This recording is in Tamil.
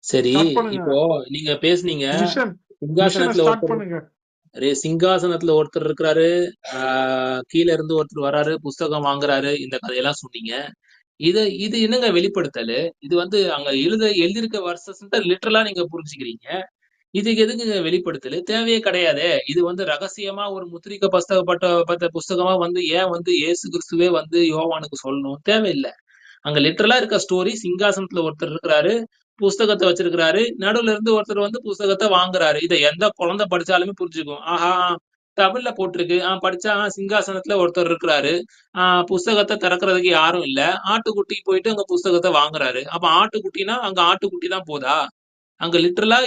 சரி, ஸ்டார்ட் பண்ணுங்க. இப்போ நீங்க பேசுனீங்க. மிஷன் மிஷனை சிங்காசனத்துல ஸ்டார்ட் ஒருத்தர் பண்ணுங்க. சிங்காசனத்துல ஒருத்தர் இருக்கிறாரு. கீழ இருந்து ஒருத்தர் வராரு, புஸ்தகம் வாங்குறாரு. இந்த கதையெல்லாம் சொன்னீங்க. இது என்னங்க வெளிப்படுத்தலு? இது வந்து அங்க எழுதியிருக்க வெர்சஸ்ன்ட்டு லிட்டரலா நீங்க புரிஞ்சுக்கிறீங்க. இதுக்கு எதுக்குங்க வெளிப்படுத்தலு? தேவையே கிடையாதே! இது வந்து ரகசியமா ஒரு முத்திரிக்க பட்ட புஸ்தகமா வந்து ஏன் வந்து இயேசு கிறிஸ்துவே வந்து யோவானுக்கு சொல்லணும்? தேவையில்ல. அங்க லிட்டரலா இருக்க ஸ்டோரி சிங்காசனத்துல ஒருத்தர் இருக்கிறாரு. புஸ்தகத்த வச்சிருக்கிறாரு. நடுவுல இருந்து ஒருத்தர் வந்து புஸ்தகத்த வாங்குறாரு. இத எந்த குழந்தை படிச்சாலுமே புரிஞ்சுக்கும். ஆஹா! தமிழ்ல போட்டிருக்கு. படிச்சா சிங்காசனத்துல ஒருத்தர் இருக்கிறாரு. ஆ புஸ்தகத்த திறக்கிறதுக்கு யாரும் இல்ல. ஆட்டுக்குட்டி போயிட்டு அங்க புஸ்தகத்த வாங்குறாரு. அப்ப ஆட்டுக்குட்டினா, அங்க ஆட்டுக்குட்டி தான் போதா? அங்க லிட்டரலா